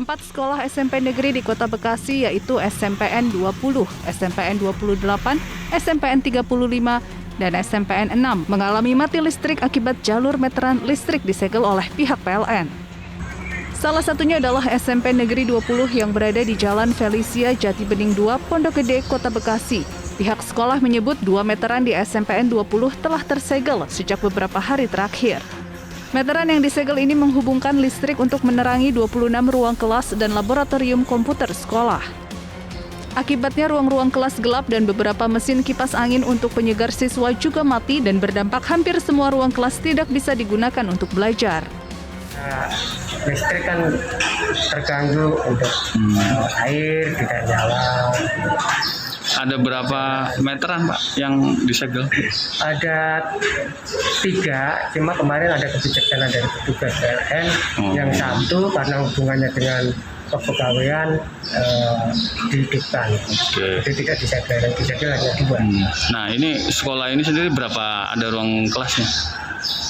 4 sekolah SMP negeri di Kota Bekasi yaitu SMPN 20, SMPN 28, SMPN 35, dan SMPN 6 mengalami mati listrik akibat jalur meteran listrik disegel oleh pihak PLN. Salah satunya adalah SMP Negeri 20 yang berada di Jalan Felicia Jati Bening 2, Pondok Gede, Kota Bekasi. Pihak sekolah menyebut 2 meteran di SMPN 20 telah tersegel sejak beberapa hari terakhir. Meteran yang disegel ini menghubungkan listrik untuk menerangi 26 ruang kelas dan laboratorium komputer sekolah. Akibatnya ruang-ruang kelas gelap dan beberapa mesin kipas angin untuk penyegar siswa juga mati dan berdampak hampir semua ruang kelas tidak bisa digunakan untuk belajar. Listrik kan terganggu untuk air tidak nyala. Ada berapa meteran Pak yang disegel? Ada 3, cuma kemarin ada kebijaksanaan dari petugas PLN. Yang satu karena hubungannya dengan kepegawaian dihidupkan. Jadi tidak disegel hanya 2. Nah ini sekolah ini sendiri berapa ada ruang kelasnya?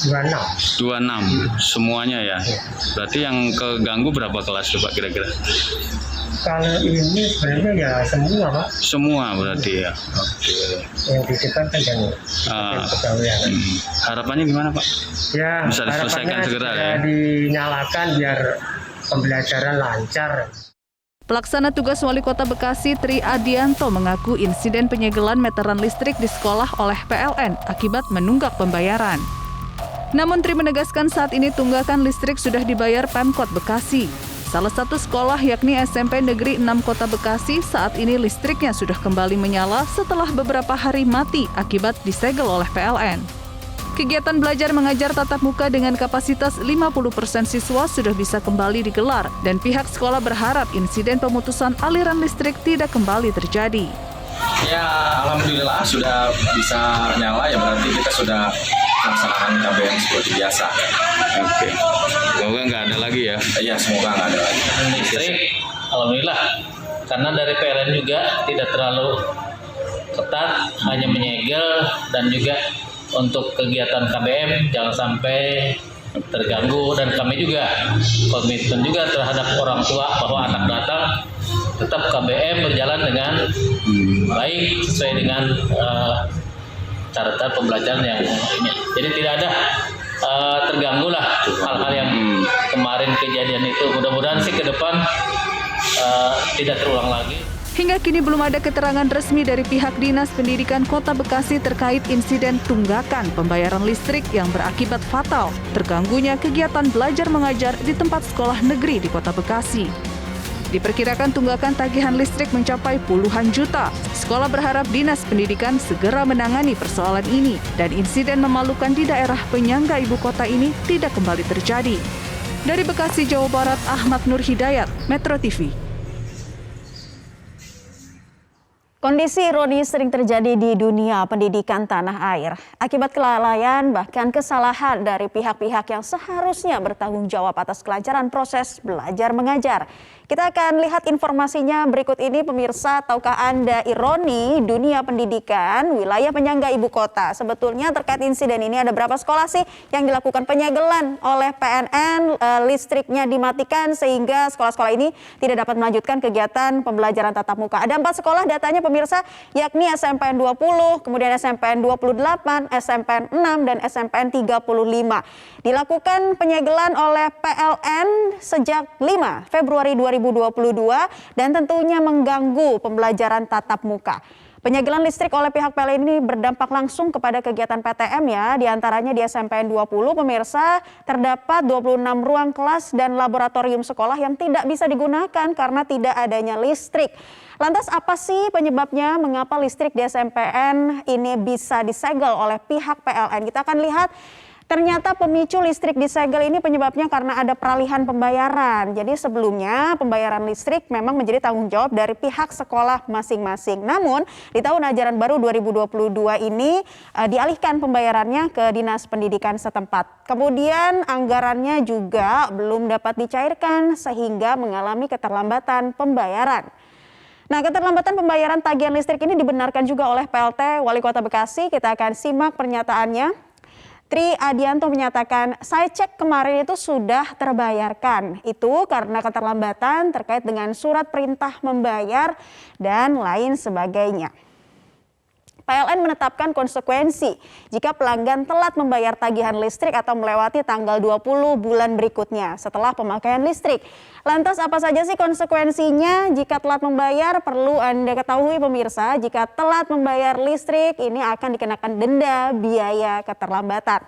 26. 26 semuanya ya. Berarti yang keganggu berapa kelas coba kira-kira? Kalau ini sebenarnya ya semua Pak. Semua berarti ya. Oke. Yang di depan kan yang kepegawaian. Harapannya gimana Pak? Ya, Bisa diselesaikan segera ya. Dinyalakan biar pembelajaran lancar. Pelaksana tugas Wali Kota Bekasi Tri Adianto mengaku insiden penyegelan meteran listrik di sekolah oleh PLN akibat menunggak pembayaran. Namun Tri menegaskan saat ini tunggakan listrik sudah dibayar Pemkot Bekasi. Salah satu sekolah yakni SMP Negeri 6 Kota Bekasi saat ini listriknya sudah kembali menyala setelah beberapa hari mati akibat disegel oleh PLN. Kegiatan belajar mengajar tatap muka dengan kapasitas 50% siswa sudah bisa kembali digelar dan pihak sekolah berharap insiden pemutusan aliran listrik tidak kembali terjadi. Ya, alhamdulillah sudah bisa nyala ya, berarti kita sudah melaksanakan KBM seperti biasa. Oke. Semoga nggak ada lagi ya. Iya, semoga nggak ada lagi. Listrik, alhamdulillah, karena dari PLN juga tidak terlalu ketat, hanya menyegel dan juga untuk kegiatan KBM jangan sampai terganggu, dan kami juga komitmen juga terhadap orang tua bahwa anak datang tetap KBM berjalan dengan baik sesuai dengan catatan pembelajaran yang ini. Jadi tidak ada terganggu lah hal-hal yang kemarin kejadian itu. Mudah-mudahan sih ke depan tidak terulang lagi. Hingga kini belum ada keterangan resmi dari pihak Dinas Pendidikan Kota Bekasi terkait insiden tunggakan pembayaran listrik yang berakibat fatal terganggunya kegiatan belajar mengajar di tempat sekolah negeri di Kota Bekasi. Diperkirakan tunggakan tagihan listrik mencapai puluhan juta. Sekolah berharap Dinas Pendidikan segera menangani persoalan ini dan insiden memalukan di daerah penyangga ibu kota ini tidak kembali terjadi. Dari Bekasi, Jawa Barat, Ahmad Nur Hidayat, Metro TV. Kondisi ironis sering terjadi di dunia pendidikan tanah air. Akibat kelalaian bahkan kesalahan dari pihak-pihak yang seharusnya bertanggung jawab atas kelancaran proses belajar mengajar. Kita akan lihat informasinya berikut ini pemirsa. Tahukah Anda ironi dunia pendidikan wilayah penyangga ibu kota? Sebetulnya terkait insiden ini ada berapa sekolah sih yang dilakukan penyegelan oleh PNN, listriknya dimatikan sehingga sekolah-sekolah ini tidak dapat melanjutkan kegiatan pembelajaran tatap muka. Ada 4 sekolah datanya pemirsa, yakni SMPN 20, kemudian SMPN 28, SMPN 6, dan SMPN 35. Dilakukan penyegelan oleh PLN sejak 5 Februari 2022 dan tentunya mengganggu pembelajaran tatap muka. Penyegelan listrik oleh pihak PLN ini berdampak langsung kepada kegiatan PTM ya, diantaranya di SMPN 20 pemirsa terdapat 26 ruang kelas dan laboratorium sekolah yang tidak bisa digunakan karena tidak adanya listrik. Lantas apa sih penyebabnya mengapa listrik di SMPN ini bisa disegel oleh pihak PLN? Kita akan lihat. Ternyata pemicu listrik disegel ini penyebabnya karena ada peralihan pembayaran. Jadi sebelumnya pembayaran listrik memang menjadi tanggung jawab dari pihak sekolah masing-masing. Namun di tahun ajaran baru 2022 ini dialihkan pembayarannya ke Dinas Pendidikan setempat. Kemudian anggarannya juga belum dapat dicairkan sehingga mengalami keterlambatan pembayaran. Nah, keterlambatan pembayaran tagihan listrik ini dibenarkan juga oleh PLT Wali Kota Bekasi. Kita akan simak pernyataannya. Tri Adianto menyatakan, saya cek kemarin itu sudah terbayarkan. Itu karena keterlambatan terkait dengan surat perintah membayar dan lain sebagainya. PLN menetapkan konsekuensi jika pelanggan telat membayar tagihan listrik atau melewati tanggal 20 bulan berikutnya setelah pemakaian listrik. Lantas apa saja sih konsekuensinya jika telat membayar? Perlu Anda ketahui pemirsa, jika telat membayar listrik ini akan dikenakan denda biaya keterlambatan.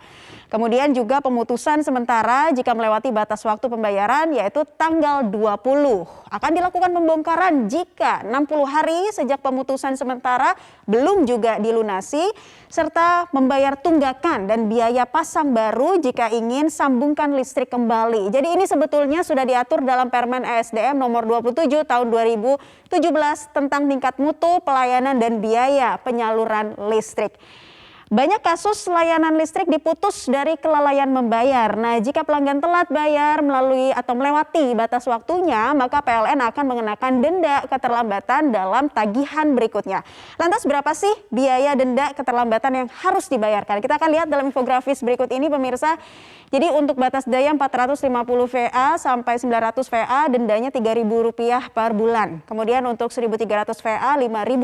Kemudian juga pemutusan sementara jika melewati batas waktu pembayaran yaitu tanggal 20. Akan dilakukan pembongkaran jika 60 hari sejak pemutusan sementara belum juga dilunasi, serta membayar tunggakan dan biaya pasang baru jika ingin sambungkan listrik kembali. Jadi ini sebetulnya sudah diatur dalam Permen ESDM nomor 27 tahun 2017 tentang tingkat mutu, pelayanan dan biaya penyaluran listrik. Banyak kasus layanan listrik diputus dari kelalaian membayar. Nah, jika pelanggan telat bayar melalui atau melewati batas waktunya, maka PLN akan mengenakan denda keterlambatan dalam tagihan berikutnya. Lantas berapa sih biaya denda keterlambatan yang harus dibayarkan? Kita akan lihat dalam infografis berikut ini pemirsa. Jadi untuk batas daya 450 VA sampai 900 VA dendanya Rp3.000 per bulan. Kemudian untuk 1.300 VA Rp5.000,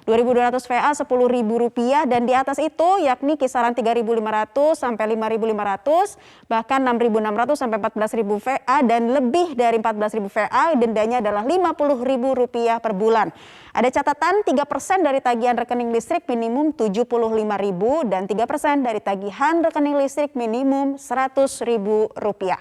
2.200 VA Rp10.000 dan di atas itu yakni kisaran 3.500 sampai 5.500, bahkan 6.600 sampai 14.000 VA dan lebih dari 14.000 VA dendanya adalah Rp50.000 per bulan. Ada catatan 3% dari tagihan rekening listrik minimum Rp75.000 dan 3% dari tagihan rekening listrik minimum Rp100.000.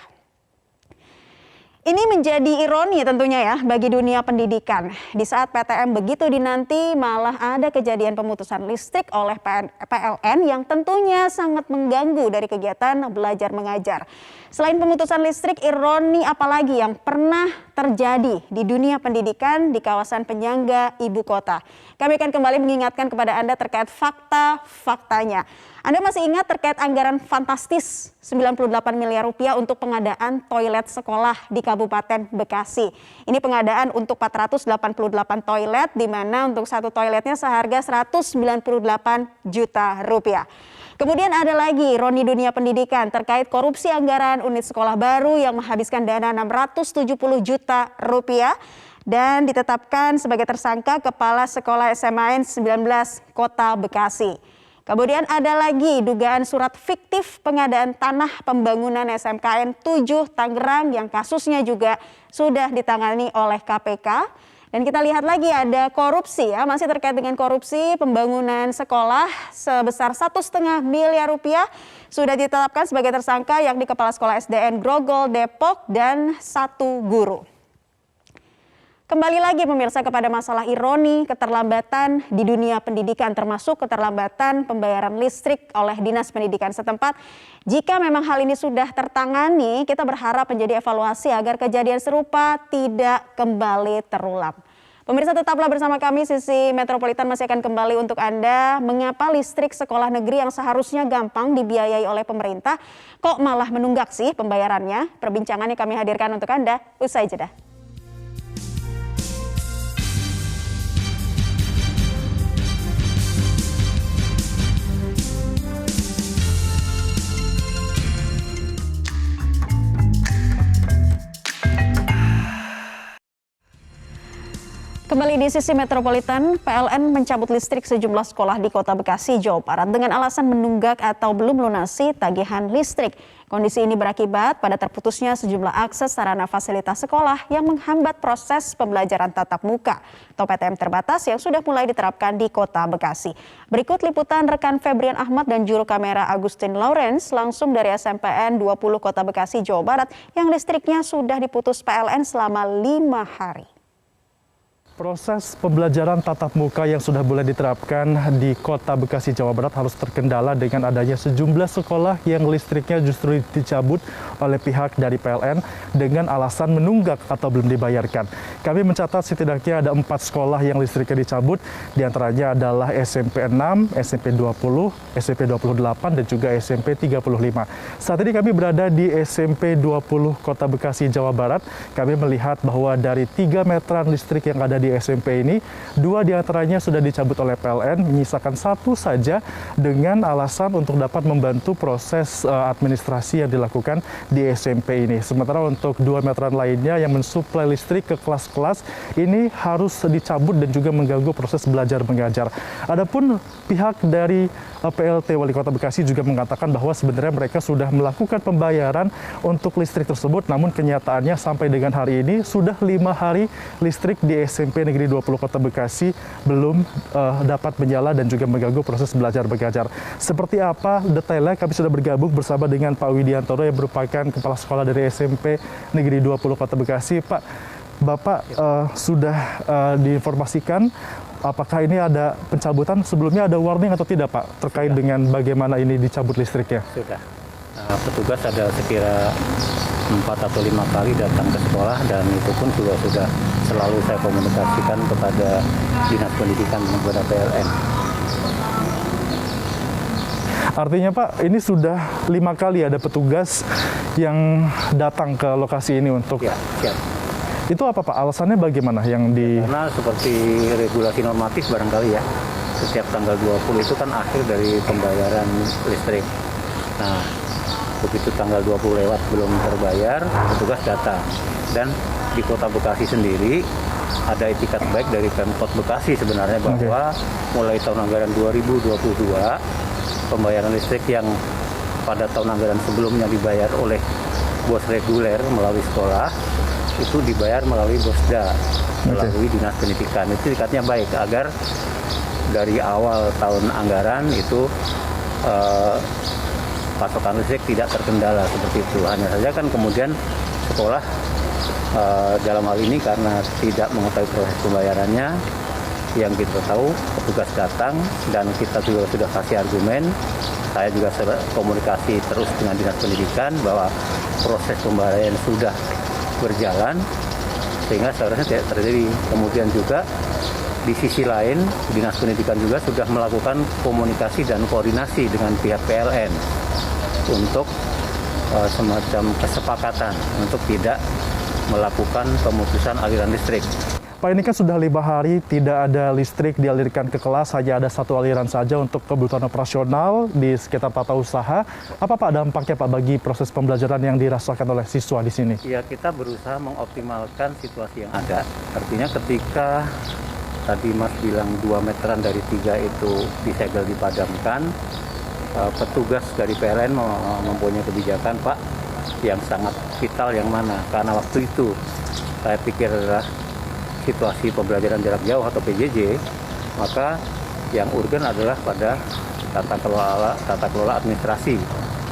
Ini menjadi ironi tentunya ya bagi dunia pendidikan. Di saat PTM begitu dinanti malah ada kejadian pemutusan listrik oleh PLN yang tentunya sangat mengganggu dari kegiatan belajar mengajar. Selain pemutusan listrik, ironi apalagi yang pernah terjadi di dunia pendidikan di kawasan penyangga ibu kota. Kami akan kembali mengingatkan kepada Anda terkait fakta-faktanya. Anda masih ingat terkait anggaran fantastis Rp98 miliar untuk pengadaan toilet sekolah di Kabupaten Bekasi. Ini pengadaan untuk 488 toilet, di mana untuk satu toiletnya seharga Rp198 juta. Kemudian ada lagi ironi dunia pendidikan terkait korupsi anggaran unit sekolah baru yang menghabiskan dana Rp670 juta dan ditetapkan sebagai tersangka Kepala Sekolah SMAN 19 Kota Bekasi. Kemudian ada lagi dugaan surat fiktif pengadaan tanah pembangunan SMKN 7 Tangerang yang kasusnya juga sudah ditangani oleh KPK. Dan kita lihat lagi ada korupsi ya, masih terkait dengan korupsi pembangunan sekolah sebesar Rp1,5 miliar sudah ditetapkan sebagai tersangka yakni Kepala Sekolah SDN Grogol Depok dan 1 guru. Kembali lagi pemirsa kepada masalah ironi keterlambatan di dunia pendidikan termasuk keterlambatan pembayaran listrik oleh Dinas Pendidikan setempat. Jika memang hal ini sudah tertangani, kita berharap menjadi evaluasi agar kejadian serupa tidak kembali terulang. Pemirsa tetaplah bersama kami, Sisi Metropolitan masih akan kembali untuk Anda. Mengapa listrik sekolah negeri yang seharusnya gampang dibiayai oleh pemerintah kok malah menunggak sih pembayarannya? Perbincangannya kami hadirkan untuk Anda usai jeda. Kembali di Sisi Metropolitan, PLN mencabut listrik sejumlah sekolah di Kota Bekasi, Jawa Barat dengan alasan menunggak atau belum lunasi tagihan listrik. Kondisi ini berakibat pada terputusnya sejumlah akses sarana fasilitas sekolah yang menghambat proses pembelajaran tatap muka atau PTM terbatas yang sudah mulai diterapkan di Kota Bekasi. Berikut liputan rekan Febrian Ahmad dan juru kamera Agustin Lawrence langsung dari SMPN 20 Kota Bekasi, Jawa Barat yang listriknya sudah diputus PLN selama 5 hari. Proses pembelajaran tatap muka yang sudah mulai diterapkan di Kota Bekasi, Jawa Barat harus terkendala dengan adanya sejumlah sekolah yang listriknya justru dicabut oleh pihak dari PLN dengan alasan menunggak atau belum dibayarkan. Kami mencatat setidaknya ada 4 sekolah yang listriknya dicabut, diantaranya adalah SMP 6, SMP 20, SMP 28, dan juga SMP 35. Saat ini kami berada di SMP 20 Kota Bekasi, Jawa Barat. Kami melihat bahwa dari 3 meteran listrik yang ada di SMP ini, 2 diantaranya sudah dicabut oleh PLN, menyisakan 1 saja dengan alasan untuk dapat membantu proses administrasi yang dilakukan di SMP ini. Sementara untuk 2 meteran lainnya yang mensuplai listrik ke kelas-kelas ini harus dicabut dan juga mengganggu proses belajar mengajar. Adapun pihak dari PLT Wali Kota Bekasi juga mengatakan bahwa sebenarnya mereka sudah melakukan pembayaran untuk listrik tersebut, namun kenyataannya sampai dengan hari ini sudah 5 hari listrik di SMP Negeri 20 Kota Bekasi belum dapat menyala dan juga mengganggu proses belajar mengajar. Seperti apa detailnya, kami sudah bergabung bersama dengan Pak Widiantoro yang merupakan Kepala Sekolah dari SMP Negeri 20 Kota Bekasi. Pak, Bapak sudah diinformasikan apakah ini ada pencabutan, sebelumnya ada warning atau tidak Pak terkait dengan bagaimana ini dicabut listriknya? Sudah. Petugas ada sekira 4 atau 5 kali datang ke sekolah dan itu pun juga sudah selalu saya komunikasikan kepada Dinas Pendidikan dan kepada PLN. Artinya Pak, ini sudah 5 kali ada petugas yang datang ke lokasi ini untuk... Ya, siap. Itu apa Pak? Alasannya bagaimana yang di... Karena seperti regulasi normatif barangkali ya, setiap tanggal 20 itu kan akhir dari pembayaran listrik. Nah, begitu tanggal 20 lewat belum terbayar, petugas datang. Dan di Kota Bekasi sendiri ada itikat baik dari Pemkot Bekasi sebenarnya bahwa mulai tahun anggaran 2022 pembayaran listrik yang pada tahun anggaran sebelumnya dibayar oleh bos reguler melalui sekolah itu dibayar melalui Bosda, melalui Dinas Pendidikan. Itu ikatnya baik agar dari awal tahun anggaran itu pasokan listrik tidak terkendala seperti itu. Hanya saja kan kemudian sekolah dalam hal ini karena tidak mengetahui proses pembayarannya, yang kita tahu petugas datang dan kita juga sudah kasih argumen. Saya juga komunikasi terus dengan Dinas Pendidikan bahwa proses pembayaran sudah berjalan sehingga seharusnya tidak terjadi. Kemudian juga di sisi lain Dinas Pendidikan juga sudah melakukan komunikasi dan koordinasi dengan pihak PLN untuk semacam kesepakatan untuk tidak melakukan pemutusan aliran listrik. Pak, ini kan sudah 5 hari tidak ada listrik dialirkan ke kelas, hanya ada 1 aliran saja untuk kebutuhan operasional di sekitar tata usaha. Apa Pak dampaknya Pak bagi proses pembelajaran yang dirasakan oleh siswa di sini? Ya, kita berusaha mengoptimalkan situasi yang ada. Artinya ketika tadi Mas bilang 2 meteran dari 3 itu disegel dipadamkan, petugas dari PLN mempunyai kebijakan Pak yang sangat vital yang mana. Karena waktu itu saya pikir adalah situasi pembelajaran jarak jauh atau PJJ, maka yang urgen adalah pada tata kelola administrasi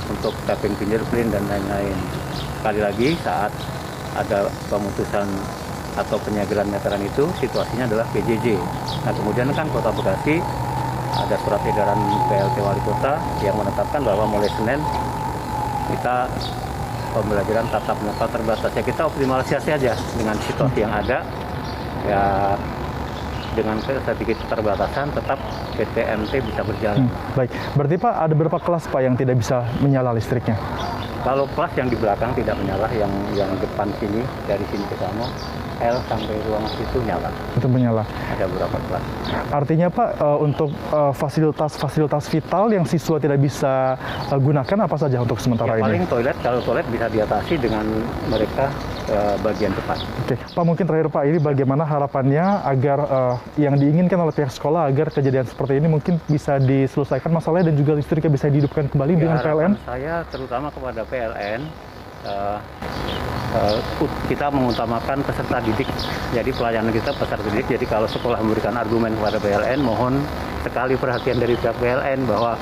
untuk tapping fingerprint dan lain-lain. Sekali lagi saat ada pemutusan atau penyegelan meteran itu situasinya adalah PJJ. Nah kemudian kan Kota Bekasi ada surat edaran PLT Wali Kota yang menetapkan bahwa mulai Senin kita pembelajaran tatap muka terbatas. Ya kita optimalisasi aja dengan situasi yang ada. Ya dengan saya pikir keterbatasan tetap PTMT bisa berjalan. Baik, berarti Pak ada berapa kelas Pak yang tidak bisa menyala listriknya? Kalau kelas yang di belakang tidak menyala, yang depan sini dari sini ke sana L sampai ruang situ nyala. Itu menyala. Ada beberapa kelas. Artinya Pak untuk fasilitas vital yang siswa tidak bisa gunakan apa saja untuk sementara ya, ini? Paling toilet, kalau toilet bisa diatasi dengan mereka bagian depan. Oke, Pak mungkin terakhir Pak, ini bagaimana harapannya agar yang diinginkan oleh pihak sekolah agar kejadian seperti ini mungkin bisa diselesaikan masalahnya dan juga listriknya bisa dihidupkan kembali dengan PLN? Saya terutama kepada PLN, kita mengutamakan peserta didik. Jadi pelayanan kita peserta didik. Jadi kalau sekolah memberikan argumen kepada PLN, mohon sekali perhatian dari pihak PLN bahwa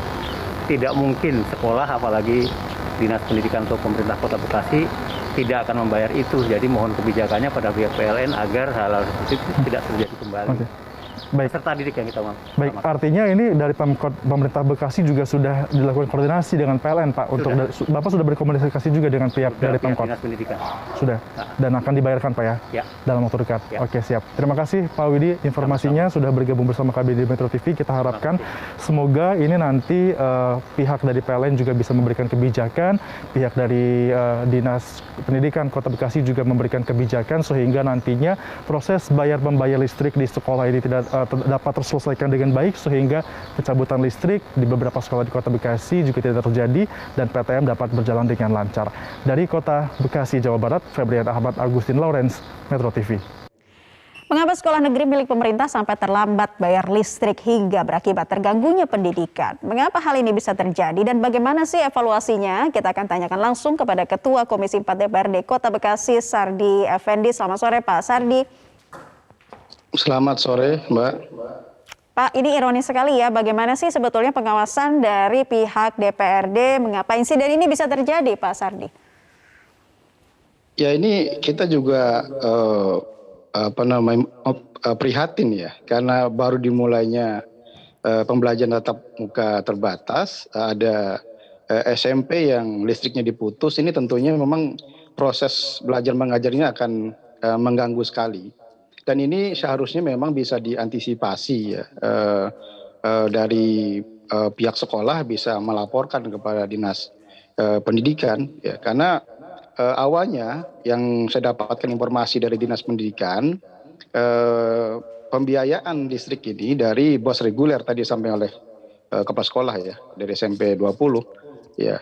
tidak mungkin sekolah, apalagi Dinas Pendidikan atau pemerintah Kota Bekasi tidak akan membayar itu. Jadi mohon kebijakannya pada pihak PLN agar hal-hal seperti itu tidak terjadi kembali. Baik. peserta didik yang kita mau. Baik, artinya ini dari pemerintah Bekasi juga sudah dilakukan koordinasi dengan PLN, Pak. Untuk Bapak sudah berkomunikasi juga dengan pihak dari Pemkot. Dinas Pendidikan. Sudah. Dan akan dibayarkan, Pak ya? Ya. Dalam waktu dekat. Ya. Oke, siap. Terima kasih Pak Widi informasinya sudah bergabung bersama kami di Metro TV. Kita harapkan semoga ini nanti pihak dari PLN juga bisa memberikan kebijakan, pihak dari Dinas Pendidikan Kota Bekasi juga memberikan kebijakan sehingga nantinya proses bayar-membayar listrik di sekolah ini tidak dapat terselesaikan dengan baik sehingga pencabutan listrik di beberapa sekolah di Kota Bekasi juga tidak terjadi dan PTM dapat berjalan dengan lancar. Dari Kota Bekasi, Jawa Barat, Febrian Ahmad Agustin Lawrence, Metro TV. Mengapa sekolah negeri milik pemerintah sampai terlambat bayar listrik hingga berakibat terganggunya pendidikan? Mengapa hal ini bisa terjadi dan bagaimana sih evaluasinya? Kita akan tanyakan langsung kepada Ketua Komisi 4 DPRD Kota Bekasi, Sardi Effendi. Selamat sore Pak Sardi. Selamat sore Mbak. Pak, ini ironis sekali ya, bagaimana sih sebetulnya pengawasan dari pihak DPRD? Mengapa insiden ini bisa terjadi Pak Sardi? Ya ini kita juga prihatin ya, karena baru dimulainya pembelajaran tatap muka terbatas, ada SMP yang listriknya diputus. Ini tentunya memang proses belajar mengajarnya akan mengganggu sekali. Dan ini seharusnya memang bisa diantisipasi ya, dari pihak sekolah bisa melaporkan kepada Dinas Pendidikan ya, karena awalnya yang saya dapatkan informasi dari Dinas Pendidikan, pembiayaan listrik ini dari bos reguler tadi sampai oleh kepala sekolah ya, dari SMP 20 ya,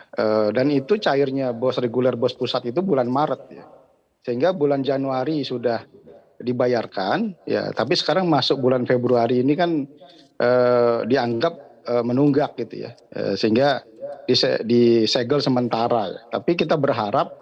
dan itu cairnya bos reguler bos pusat itu bulan Maret ya, sehingga bulan Januari sudah dibayarkan ya, tapi sekarang masuk bulan Februari ini kan dianggap menunggak gitu ya, sehingga disegel sementara ya. Tapi kita berharap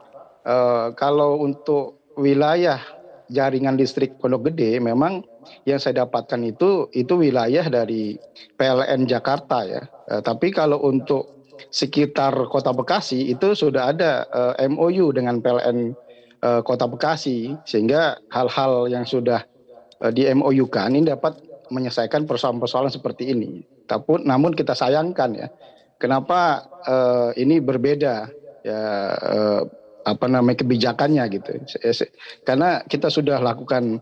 kalau untuk wilayah jaringan listrik Pondok Gede, memang yang saya dapatkan itu wilayah dari PLN Jakarta ya. Tapi kalau untuk sekitar Kota Bekasi itu sudah ada MOU dengan PLN Kota Bekasi, sehingga hal-hal yang sudah di MOU-kan ini dapat menyelesaikan persoalan-persoalan seperti ini. Namun kita sayangkan ya, kenapa ini berbeda ya, kebijakannya gitu. Karena kita sudah lakukan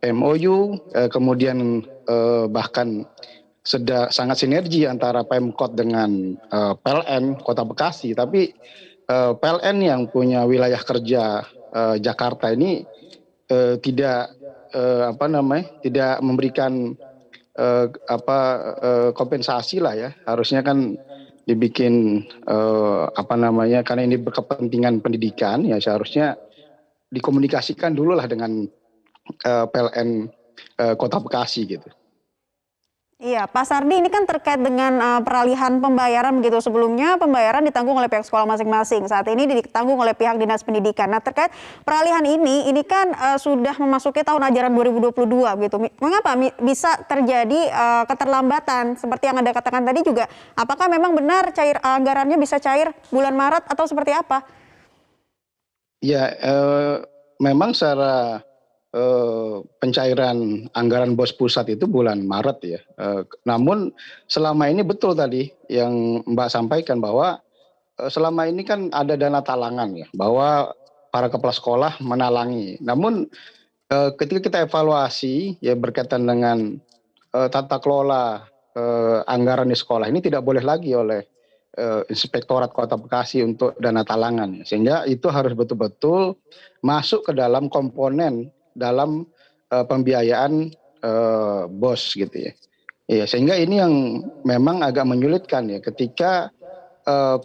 MOU, kemudian bahkan sangat sinergi antara Pemkot dengan PLN Kota Bekasi, tapi PLN yang punya wilayah kerja Jakarta ini tidak memberikan kompensasi lah ya. Harusnya kan dibikin karena ini berkepentingan pendidikan ya, seharusnya dikomunikasikan dulu lah dengan PLN Kota Bekasi gitu. Iya, Pak Sardi, ini kan terkait dengan peralihan pembayaran begitu. Sebelumnya pembayaran ditanggung oleh pihak sekolah masing-masing. Saat ini ditanggung oleh pihak Dinas Pendidikan. Nah, terkait peralihan ini kan sudah memasuki tahun ajaran 2022 begitu. Mengapa bisa terjadi keterlambatan seperti yang Anda katakan tadi juga? Apakah memang benar anggarannya bisa cair bulan Maret atau seperti apa? Ya, memang secara pencairan anggaran bos pusat itu bulan Maret ya. Namun selama ini betul tadi yang Mbak sampaikan bahwa selama ini kan ada dana talangan ya, bahwa para kepala sekolah menalangi. Namun ketika kita evaluasi ya berkaitan dengan tata kelola anggaran di sekolah ini tidak boleh lagi oleh Inspektorat Kota Bekasi untuk dana talangan ya. Sehingga itu harus betul-betul masuk ke dalam komponen dalam pembiayaan BOS gitu ya. Ya, sehingga ini yang memang agak menyulitkan ya ketika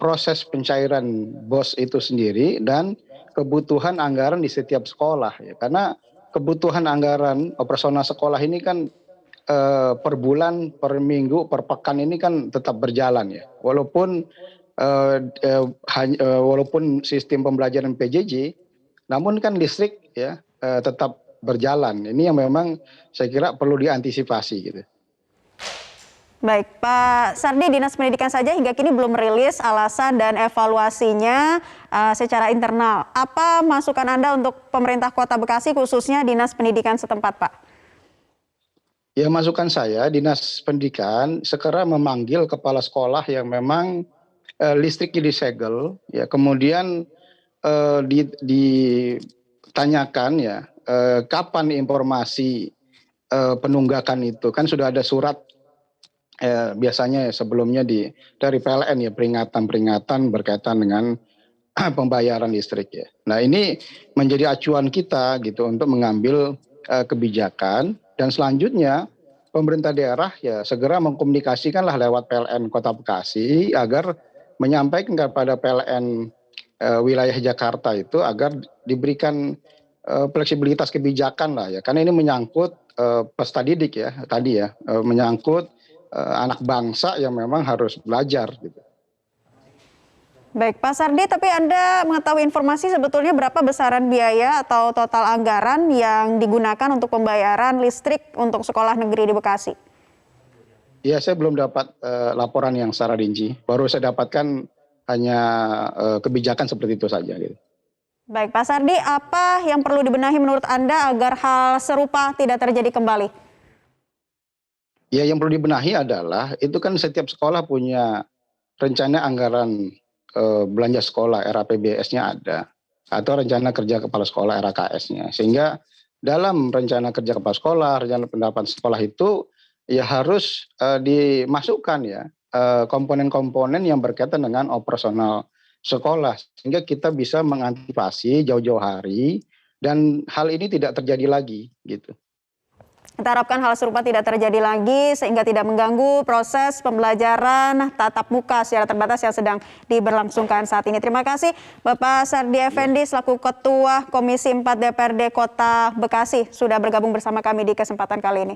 proses pencairan BOS itu sendiri dan kebutuhan anggaran di setiap sekolah ya. Karena kebutuhan anggaran operasional sekolah ini kan per bulan, per minggu, per pekan ini kan tetap berjalan ya. Walaupun sistem pembelajaran PJJ, namun kan listrik ya tetap berjalan. Ini yang memang saya kira perlu diantisipasi gitu. Baik, Pak Sardi, Dinas Pendidikan saja hingga kini belum merilis alasan dan evaluasinya secara internal. Apa masukan Anda untuk pemerintah Kota Bekasi khususnya Dinas Pendidikan setempat, Pak? Ya, masukan saya, Dinas Pendidikan segera memanggil kepala sekolah yang memang listriknya disegel, ya, kemudian ditanyakan ya kapan informasi penunggakan itu. Kan sudah ada surat biasanya ya, sebelumnya dari PLN ya, peringatan berkaitan dengan pembayaran listrik ya. Nah, ini menjadi acuan kita gitu untuk mengambil kebijakan, dan selanjutnya pemerintah daerah ya segera mengkomunikasikanlah lewat PLN Kota Bekasi agar menyampaikan kepada PLN wilayah Jakarta itu agar diberikan fleksibilitas kebijakan lah ya, karena ini menyangkut peserta didik ya tadi ya, menyangkut anak bangsa yang memang harus belajar gitu. Baik, Pak Sardi, tapi Anda mengetahui informasi sebetulnya berapa besaran biaya atau total anggaran yang digunakan untuk pembayaran listrik untuk sekolah negeri di Bekasi? Ya, saya belum dapat laporan yang secara rinci. Baru saya dapatkan hanya kebijakan seperti itu saja gitu. Baik, Pak Sardi, apa yang perlu dibenahi menurut Anda agar hal serupa tidak terjadi kembali? Ya, yang perlu dibenahi adalah itu kan setiap sekolah punya rencana anggaran belanja sekolah, RAPBS-nya ada, atau rencana kerja kepala sekolah, RAKS-nya. Sehingga dalam rencana kerja kepala sekolah, rencana pendapatan sekolah itu ya harus dimasukkan ya komponen-komponen yang berkaitan dengan operasional sekolah, sehingga kita bisa mengantisipasi jauh-jauh hari dan hal ini tidak terjadi lagi gitu. Kita harapkan hal serupa tidak terjadi lagi sehingga tidak mengganggu proses pembelajaran tatap muka secara terbatas yang sedang diberlangsungkan saat ini. Terima kasih Bapak Sardi Effendi selaku Ketua Komisi 4 DPRD Kota Bekasi sudah bergabung bersama kami di kesempatan kali ini.